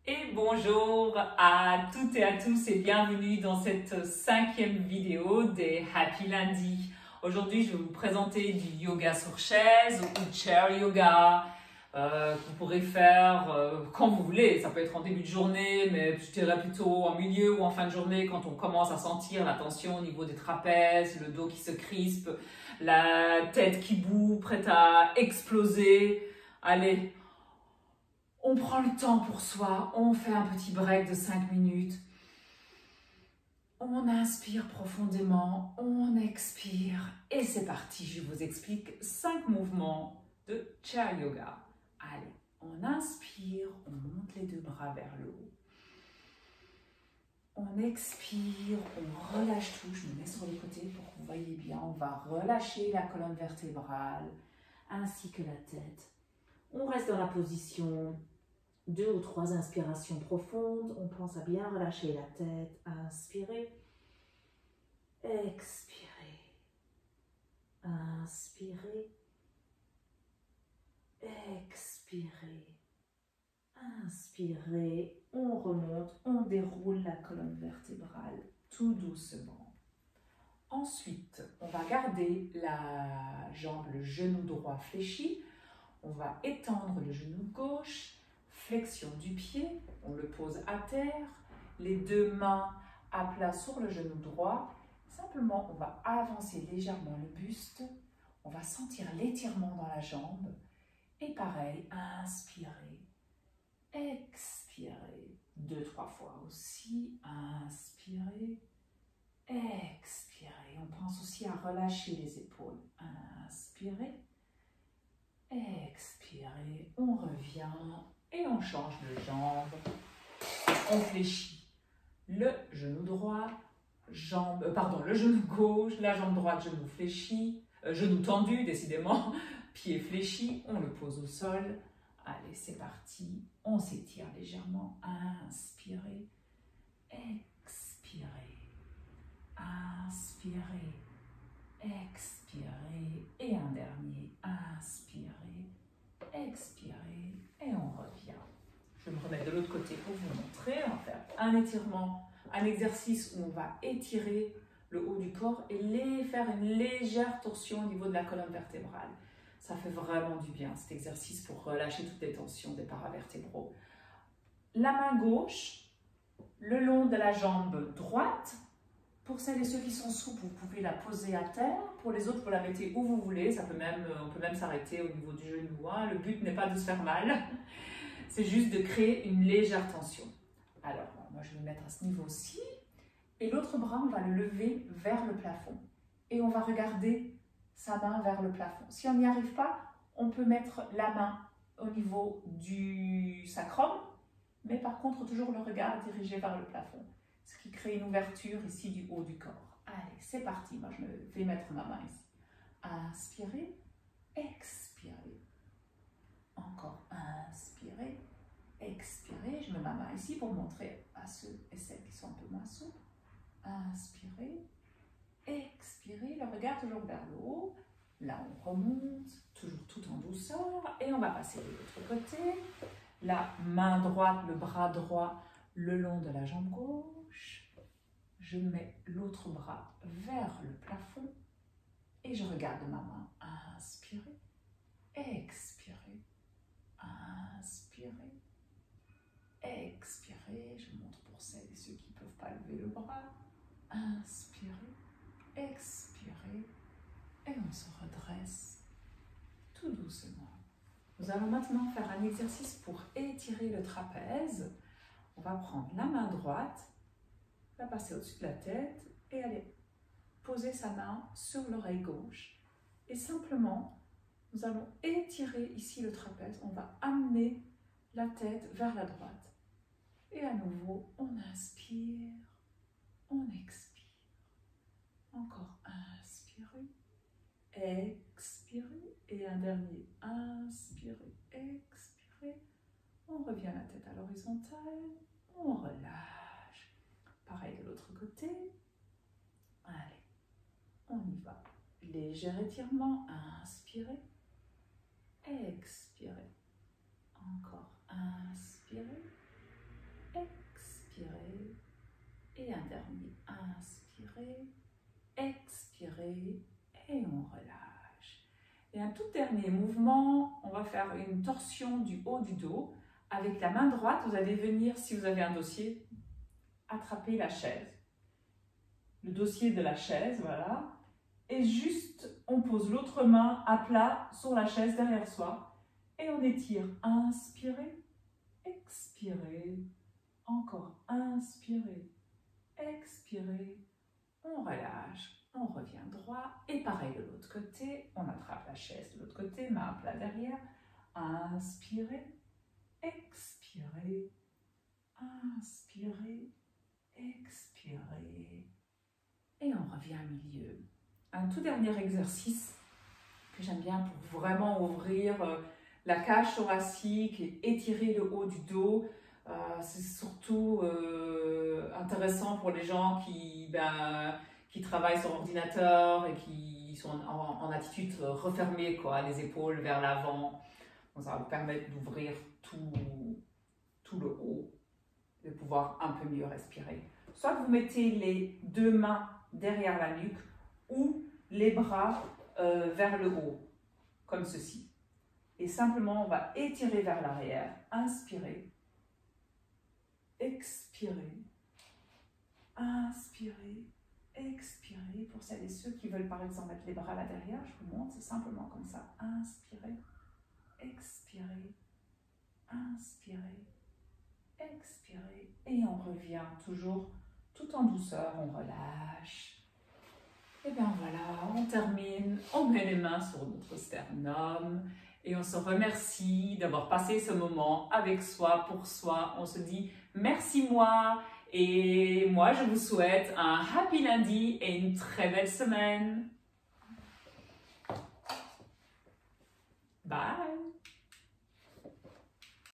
Et bonjour à toutes et à tous et bienvenue dans cette 5e vidéo des Happy Lundi. Aujourd'hui, je vais vous présenter du yoga sur chaise ou chair yoga que vous pourrez faire quand vous voulez. Ça peut être en début de journée, mais je dirais plutôt en milieu ou en fin de journée quand on commence à sentir la tension au niveau des trapèzes, le dos qui se crispe, la tête qui bout, prête à exploser. Allez, on prend le temps pour soi, on fait un petit break de 5 minutes. On inspire profondément, on expire et c'est parti. Je vous explique 5 mouvements de chair yoga. Allez, on inspire, on monte les 2 bras vers le haut. On expire, on relâche tout. Je me mets sur les côtés pour que vous voyez bien. On va relâcher la colonne vertébrale ainsi que la tête. On reste dans la position 2 ou 3 inspirations profondes. On pense à bien relâcher la tête. Inspirez. Expirez. Inspirez. Expirez. Inspirez. On remonte. On déroule la colonne vertébrale tout doucement. Ensuite, on va garder la jambe, le genou droit fléchi. On va étendre le genou gauche. Flexion du pied, on le pose à terre, les 2 mains à plat sur le genou droit. Simplement, on va avancer légèrement le buste, on va sentir l'étirement dans la jambe. Et pareil, inspirez, expirez, 2-3 fois aussi, inspirez, expirez. On pense aussi à relâcher les épaules, inspirez, expirez, on revient. Et on change de jambe, on fléchit le genou droit, le genou gauche, la jambe droite, genou fléchi, genou tendu décidément, pied fléchi, on le pose au sol. Allez, c'est parti, on s'étire légèrement, inspirez, expirez, inspirez, expirez, et un dernier, inspirez, expirez, et on revient. Je vais me remettre de l'autre côté pour vous montrer. On va faire un étirement, un exercice où on va étirer le haut du corps et faire une légère torsion au niveau de la colonne vertébrale. Ça fait vraiment du bien cet exercice pour relâcher toutes les tensions des paravertébraux. La main gauche, le long de la jambe droite. Pour celles et ceux qui sont souples, vous pouvez la poser à terre. Pour les autres, vous la mettez où vous voulez. On peut même s'arrêter au niveau du genou. Hein. Le but n'est pas de se faire mal. C'est juste de créer une légère tension. Alors, moi, je vais me mettre à ce niveau-ci. Et l'autre bras, on va le lever vers le plafond. Et on va regarder sa main vers le plafond. Si on n'y arrive pas, on peut mettre la main au niveau du sacrum. Mais par contre, toujours le regard dirigé vers le plafond. Ce qui crée une ouverture ici du haut du corps. Allez, c'est parti. Moi, je vais mettre ma main ici. Inspirez, expirez. Encore inspirez, expirez. Je mets ma main ici pour montrer à ceux et celles qui sont un peu moins souples. Inspirez, expirez. Le regard toujours vers le haut. Là, on remonte, toujours tout en douceur. Et on va passer de l'autre côté. La main droite, le bras droit, le long de la jambe gauche. Je mets l'autre bras vers le plafond et je regarde ma main. Inspirez, expirez, inspirez, expirez. Je montre pour celles et ceux qui ne peuvent pas lever le bras. Inspirez, expirez et on se redresse tout doucement. Nous allons maintenant faire un exercice pour étirer le trapèze. On va prendre la main droite, la passer au-dessus de la tête et aller poser sa main sur l'oreille gauche. Et simplement, nous allons étirer ici le trapèze. On va amener la tête vers la droite. Et à nouveau, on inspire, on expire. Encore inspirez, expirez. Et un dernier, inspirez, expirez. On revient la tête à l'horizontale, on relâche. Pareil de l'autre côté. Allez, on y va. Léger étirement, inspirez, expirez. Encore, inspirez, Et un dernier. Inspirez, expirez et on relâche. Et un tout dernier mouvement, on va faire une torsion du haut du dos. Avec la main droite, vous allez venir, si vous avez un dossier, attraper la chaise. Le dossier de la chaise, voilà. Et juste, on pose l'autre main à plat sur la chaise derrière soi. Et on étire. Inspirez, expirez. Encore. Inspirez, expirez. On relâche. On revient droit. Et pareil de l'autre côté. On attrape la chaise de l'autre côté, main à plat derrière. Inspirez, expirez. Inspirez, expirez. Et on revient à milieu. Un tout dernier exercice que j'aime bien pour vraiment ouvrir la cage thoracique et étirer le haut du dos. C'est surtout intéressant pour les gens qui travaillent sur ordinateur et qui sont en attitude refermée, quoi, les épaules vers l'avant. Ça va vous permettre d'ouvrir tout le haut, de pouvoir un peu mieux respirer. Soit vous mettez les deux mains derrière la nuque ou les bras vers le haut, comme ceci. Et simplement, on va étirer vers l'arrière. Inspirez. Expirez. Inspirez. Expirez. Pour celles et ceux qui veulent par exemple mettre les bras là derrière, je vous montre, c'est simplement comme ça. Inspirez. Expirez. Inspirez. Expirez. Et on revient toujours tout en douceur, on relâche. Et bien voilà, on termine, on met les mains sur notre sternum et on se remercie d'avoir passé ce moment avec soi, pour soi. On se dit merci moi et moi je vous souhaite un happy lundi et une très belle semaine. Bye!